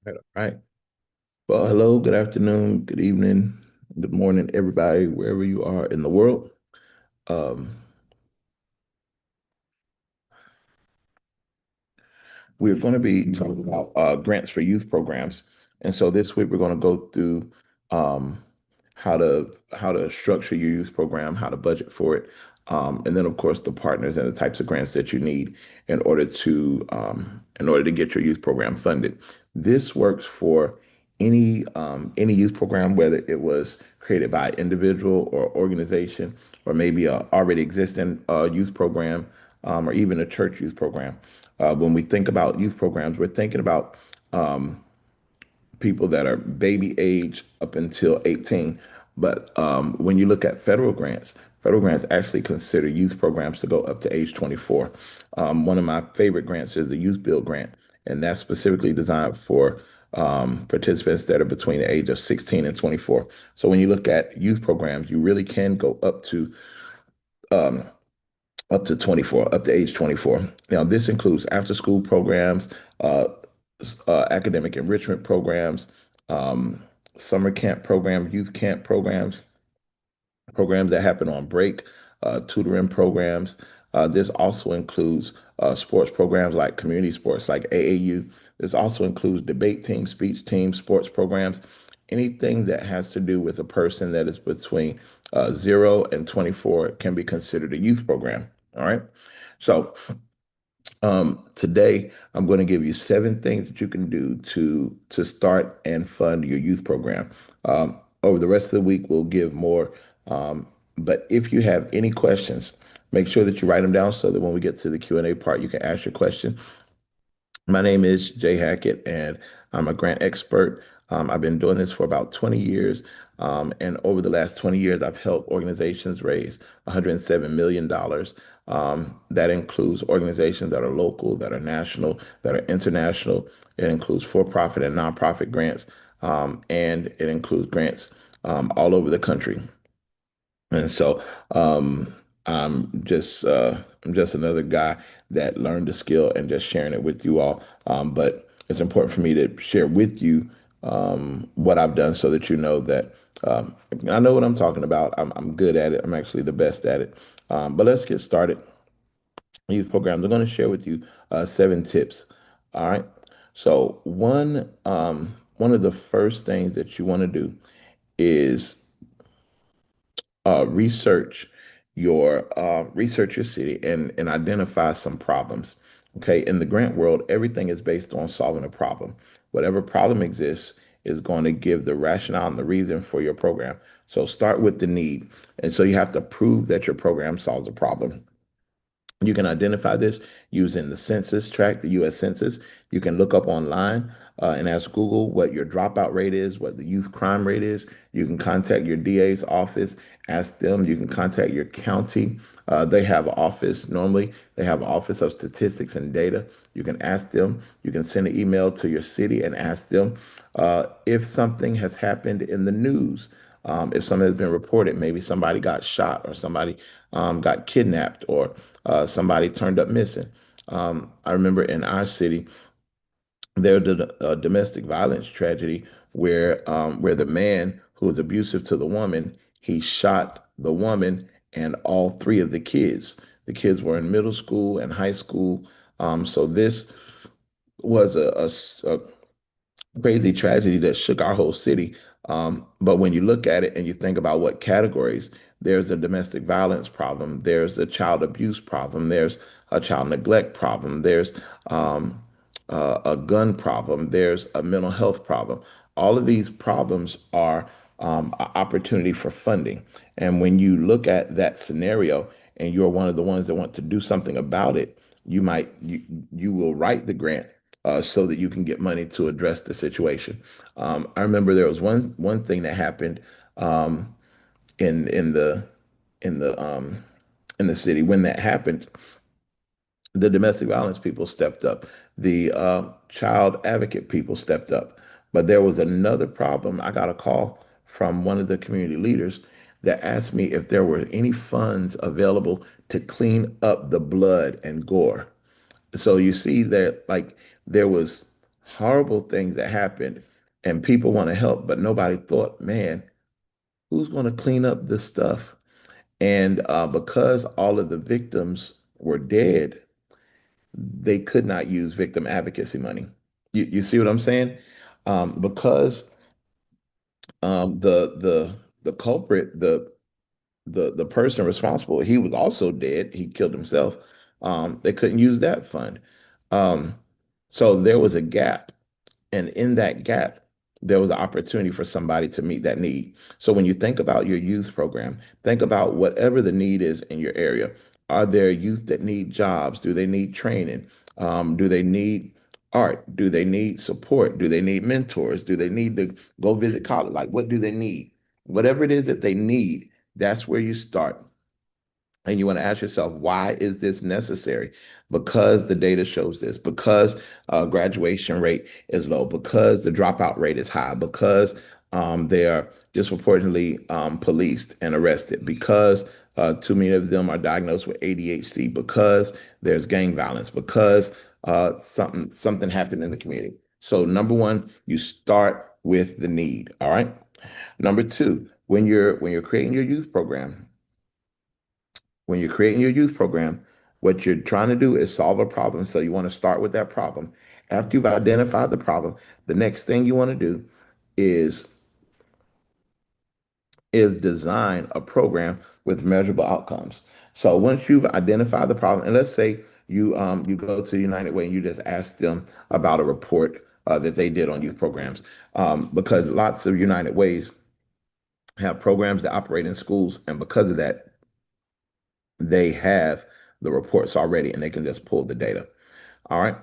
All right. Well, hello, good afternoon, good evening, good morning, everybody, wherever you are in the world. Um, we're going to be talking about grants for youth programs, and so this week we're going to go through um, how to structure your youth program, how to budget for it, and then of course the partners and the types of grants that you need in order to get your youth program funded. This works for any youth program, whether it was created by individual or organization, or maybe a already existing youth program, or even a church youth program. When we think about youth programs, we're thinking about people that are baby age up until 18. But when you look at federal grants actually consider youth programs to go up to age 24. One of my favorite grants is the Youth Build Grant, and that's specifically designed for participants that are between the age of 16 and 24. So when you look at youth programs, you really can go um, up to 24, up to age 24. Now, this includes after school programs, uh, academic enrichment programs, um, summer camp programs, youth camp programs that happen on break, tutoring programs. This also includes sports programs like community sports, like AAU. This also includes debate teams, speech teams, sports programs, anything that has to do with a person that is between 0 and 24 can be considered a youth program. All right. So today, I'm going to give you 7 things that you can do to start and fund your youth program. Over the rest of the week, we'll give more. Um, but if you have any questions, make sure that you write them down so that when we get to the Q&A part, you can ask your question. My name is Jay Hackett, and I'm a grant expert. I've been doing this for about 20 years. And over the last 20 years, I've helped organizations raise $107 million. That includes organizations that are local, that are national, that are international. It includes for-profit and nonprofit grants, and it includes grants all over the country. And so I'm just another guy that learned the skill and just sharing it with you all. But it's important for me to share with you what I've done so that you know that I know what I'm talking about. I'm good at it. I'm actually the best at it. But let's get started. Youth programs. I'm going to share with you 7 tips. All right. So one of the first things that you want to do is research your city and identify some problems. Okay, in the grant world, everything is based on solving a problem. Whatever problem exists is going to give the rationale and the reason for your program. So start with the need. And so you have to prove that your program solves a problem. You can identify this using the census tract, the U.S. Census. You can look up online and ask Google what your dropout rate is, what the youth crime rate is. You can contact your DA's office, ask them. You can contact your county. They have an office. Normally, they have an office of statistics and data. You can ask them. You can send an email to your city and ask them if something has happened in the news. If something has been reported, maybe somebody got shot or somebody got kidnapped or somebody turned up missing. I remember in our city, there was a domestic violence tragedy where the man who was abusive to the woman, he shot the woman and all 3 of the kids. The kids were in middle school and high school. So this was a crazy tragedy that shook our whole city. But when you look at it and you think about what categories, there's a domestic violence problem, there's a child abuse problem, there's a child neglect problem, there's a gun problem, there's a mental health problem. All of these problems are an opportunity for funding. And when you look at that scenario and you're one of the ones that want to do something about it, you will write the grant so that you can get money to address the situation. I remember there was one thing that happened um, in in the um, in the city. When that happened, the domestic violence people stepped up. The child advocate people stepped up. But there was another problem. I got a call from one of the community leaders that asked me if there were any funds available to clean up the blood and gore. So you see that like there was horrible things that happened, and people want to help, but nobody thought, man, who's going to clean up this stuff? And because all of the victims were dead, they could not use victim advocacy money. You see what I'm saying? Because the culprit, the person responsible, he was also dead. He killed himself. They couldn't use that fund. Um, so there was a gap. And in that gap, there was an opportunity for somebody to meet that need. So when you think about your youth program, think about whatever the need is in your area. Are there youth that need jobs? Do they need training? Do they need art? Do they need support? Do they need mentors? Do they need to go visit college? Like, what do they need? Whatever it is that they need, that's where you start. And you want to ask yourself, why is this necessary? Because the data shows this, because graduation rate is low, because the dropout rate is high, because they are disproportionately policed and arrested, because too many of them are diagnosed with ADHD, because there's gang violence, because something happened in the community. So number one, you start with the need. All right. Number two, when you're creating your youth program, when you're creating your youth program, what you're trying to do is solve a problem. So you want to start with that problem. After you've identified the problem, the next thing you want to do is is design a program with measurable outcomes. So once you've identified the problem, and let's say you go to United Way and you just ask them about a report that they did on youth programs, because lots of United Ways have programs that operate in schools, and because of that, they have the reports already and they can just pull the data. All right.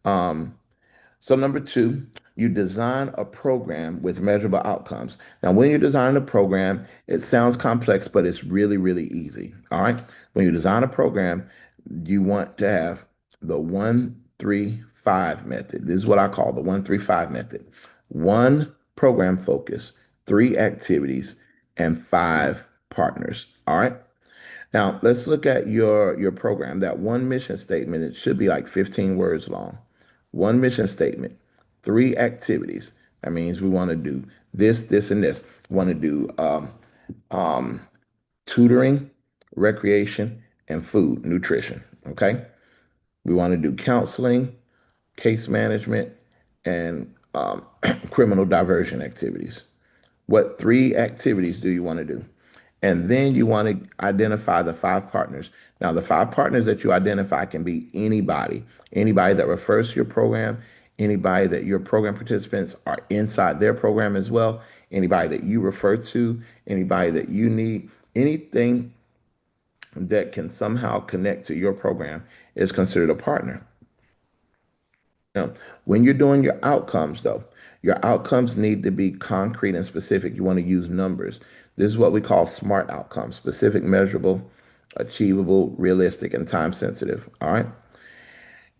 Um, so number two, you design a program with measurable outcomes. Now, when you're designing a program, it sounds complex, but it's really, really easy. All right. When you design a program, you want to have the 1-3-5 method. This is what I call the 1-3-5 method. One program focus, three activities, and five partners. All right. Now, let's look at your program. That one mission statement, it should be like 15 words long. One mission statement, three activities. That means we want to do this, this, and this. We want to do um, tutoring, recreation, and food, nutrition. Okay. We want to do counseling, case management, and criminal diversion activities. What three activities do you want to do? And then you want to identify the five partners. Now, the five partners that you identify can be anybody that refers to your program, anybody that your program participants are inside their program as well, anybody that you refer to, anybody that you need, anything that can somehow connect to your program is considered a partner. Now, when you're doing your outcomes, though, your outcomes need to be concrete and specific. You want to use numbers. This is what we call SMART outcomes: specific, measurable, achievable, realistic, and time sensitive. All right.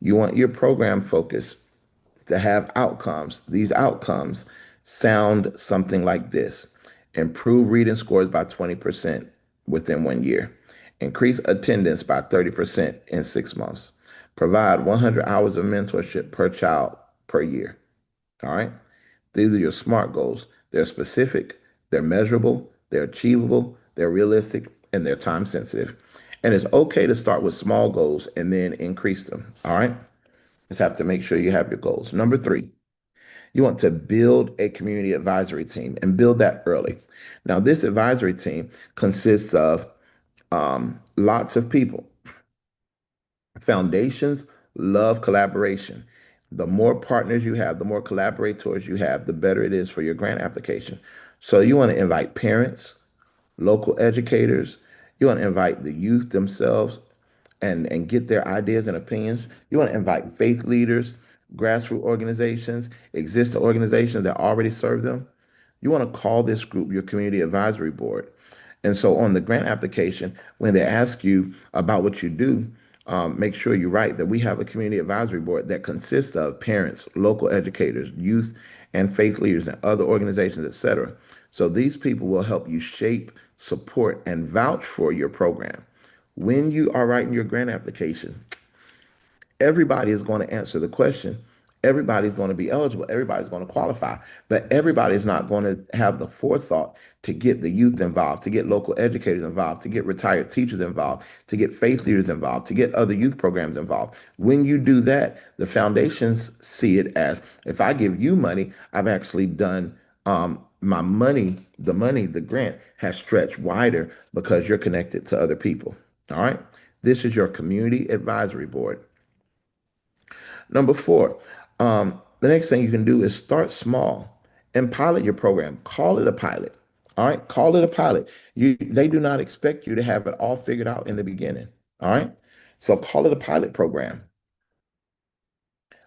You want your program focus to have outcomes. These outcomes sound something like this: improve reading scores by 20% within 1 year, increase attendance by 30% in 6 months, provide 100 hours of mentorship per child per year. All right. These are your SMART goals. They're specific, they're measurable, they're achievable, they're realistic, and they're time sensitive. And it's okay to start with small goals and then increase them. All right. Just have to make sure you have your goals. Number three, you want to build a community advisory team and build that early. Now, this advisory team consists of lots of people. Foundations love collaboration. The more partners you have, the more collaborators you have, the better it is for your grant application. So you want to invite parents, local educators. You want to invite the youth themselves and get their ideas and opinions. You want to invite faith leaders, grassroots organizations, existing organizations that already serve them. You want to call this group your community advisory board. And so on the grant application, when they ask you about what you do, make sure you write that we have a community advisory board that consists of parents, local educators, youth, and faith leaders and other organizations, etc. So these people will help you shape, support, and vouch for your program. When you are writing your grant application, everybody is going to answer the question, Everybody's going to be eligible. Everybody's going to qualify, but everybody's not going to have the forethought to get the youth involved, to get local educators involved, to get retired teachers involved, to get faith leaders involved, to get other youth programs involved. When you do that, the foundations see it as, if I give you money, I've actually done my money, the grant has stretched wider because you're connected to other people. All right. This is your community advisory board. Number four, the next thing you can do is start small and pilot your program. Call it a pilot. All right, call it a pilot. They do not expect you to have it all figured out in the beginning. All right, so call it a pilot program.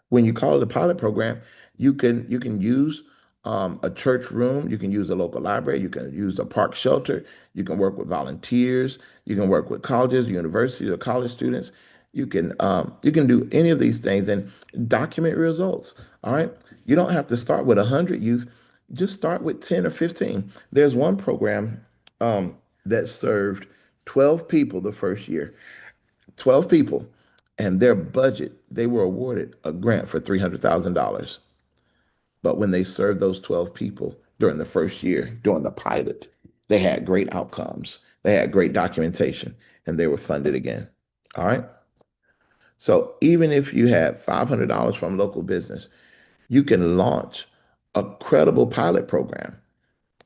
When you call it a pilot program, you can use a church room, you can use a local library, you can use a park shelter, you can work with volunteers, you can work with colleges, universities, or college students. You can do any of these things and document results. All right, you don't have to start with 100 youth. Just start with 10 or 15. There's one program that served 12 people the first year. 12 people, and their budget, they were awarded a grant for $300,000. But when they served those 12 people during the first year, during the pilot, they had great outcomes. They had great documentation, and they were funded again. All right. So even if you had $500 from local business, you can launch a credible pilot program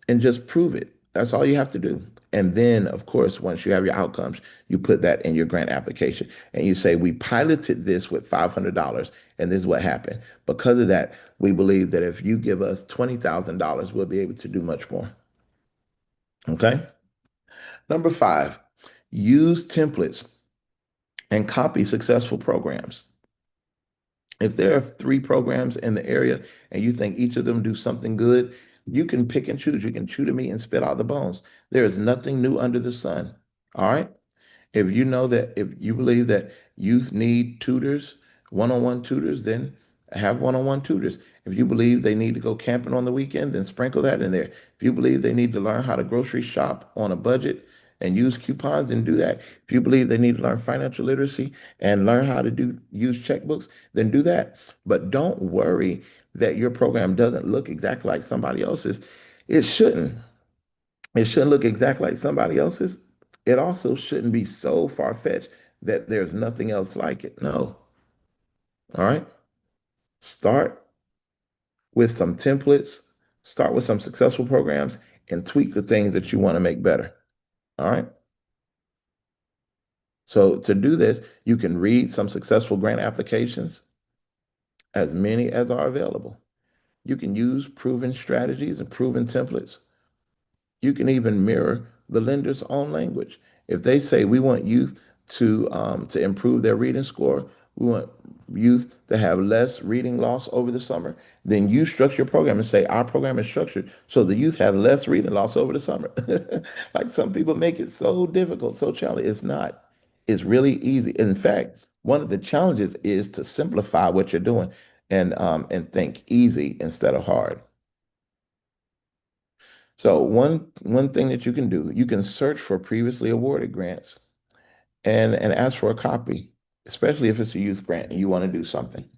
and just prove it. That's all you have to do. And then, of course, once you have your outcomes, you put that in your grant application and you say, we piloted this with $500 and this is what happened. Because of that, we believe that if you give us $20,000, we'll be able to do much more. Okay. Number five, use templates and copy successful programs. If there are three programs in the area and you think each of them do something good, you can pick and choose. You can chew the meat and spit out the bones. There is nothing new under the sun. All right. If you know that, if you believe that youth need tutors, one-on-one tutors, then have one-on-one tutors. If you believe they need to go camping on the weekend, then sprinkle that in there. If you believe they need to learn how to grocery shop on a budget and use coupons, then do that. If you believe they need to learn financial literacy and learn how to use checkbooks, then do that. But don't worry that your program doesn't look exactly like somebody else's. It shouldn't. It shouldn't look exactly like somebody else's. It also shouldn't be so far-fetched that there's nothing else like it. No. All right. Start with some templates, start with some successful programs, and tweak the things that you want to make better. All right. So to do this, you can read some successful grant applications, as many as are available. You can use proven strategies and proven templates. You can even mirror the lender's own language. If they say we want youth to improve their reading score, we want youth to have less reading loss over the summer, then you structure your program and say our program is structured so the youth have less reading loss over the summer. Like some people make it so difficult, so challenging. It's not. It's really easy. In fact, one of the challenges is to simplify what you're doing and think easy instead of hard. So one thing that you can do, you can search for previously awarded grants and ask for a copy, especially if it's a youth grant and you want to do something.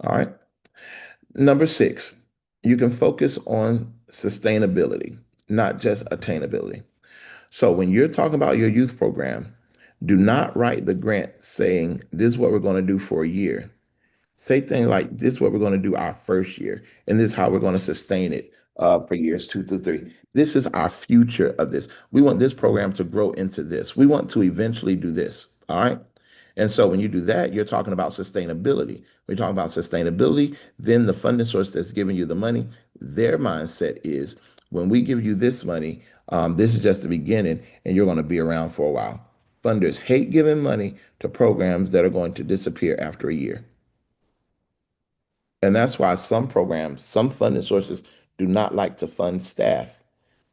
All right. Number six, you can focus on sustainability, not just attainability. So when you're talking about your youth program, do not write the grant saying this is what we're going to do for a year. Say things like this is what we're going to do our first year, and this is how we're going to sustain it for years 2 through 3. This is our future of this. We want this program to grow into this. We want to eventually do this. All right. And so when you do that, you're talking about sustainability. When you're talking about sustainability, then the funding source that's giving you the money, their mindset is when we give you this money, this is just the beginning, and you're going to be around for a while. Funders hate giving money to programs that are going to disappear after a year. And that's why some programs, some funding sources do not like to fund staff.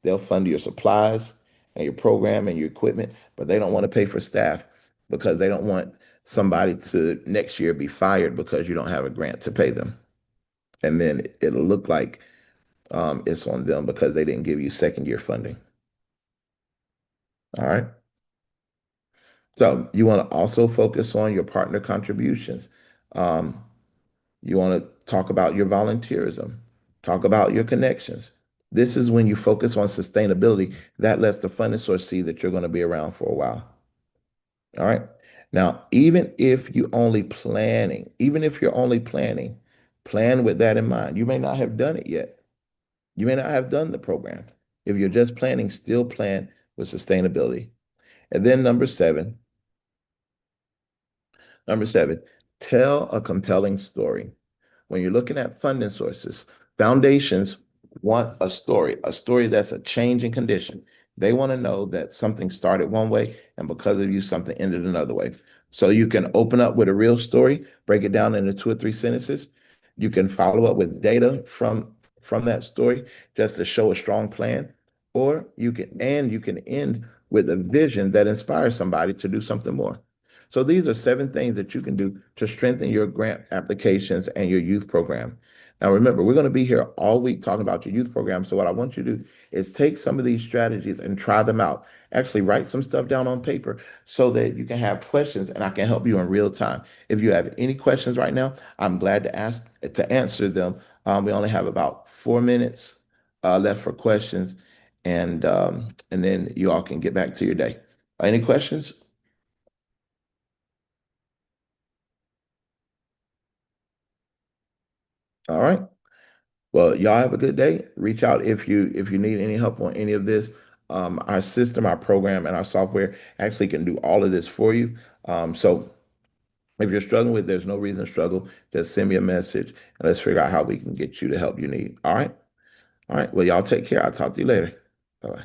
They'll fund your supplies and your program and your equipment, but they don't want to pay for staff because they don't want somebody to next year be fired because you don't have a grant to pay them. And then it'll look like it's on them because they didn't give you second year funding. All right. So you want to also focus on your partner contributions. Um, You want to talk about your volunteerism, talk about your connections. This is when you focus on sustainability. That lets the funding source see that you're going to be around for a while. All right. Now, even if you're only planning, plan with that in mind. You may not have done it yet. You may not have done the program. If you're just planning, still plan with sustainability. And then number seven, tell a compelling story. When you're looking at funding sources, foundations want a story that's a change in condition. They want to know that something started one way and because of you, something ended another way. So you can open up with a real story, break it down into two or three sentences. You can follow up with data from that story just to show a strong plan, or you can end with a vision that inspires somebody to do something more. So these are seven things that you can do to strengthen your grant applications and your youth program. Now, remember, we're going to be here all week talking about your youth program. So what I want you to do is take some of these strategies and try them out. Actually, write some stuff down on paper so that you can have questions and I can help you in real time. If you have any questions right now, I'm glad to answer them. We only have about 4 minutes left for questions, and then you all can get back to your day. Any questions? All right. Well, y'all have a good day. Reach out if you need any help on any of this. Our system, our program, and our software actually can do all of this for you. So if you're struggling with, there's no reason to struggle. Just send me a message and let's figure out how we can get you the help you need. All right. All right. Well, y'all take care. I'll talk to you later. Bye bye.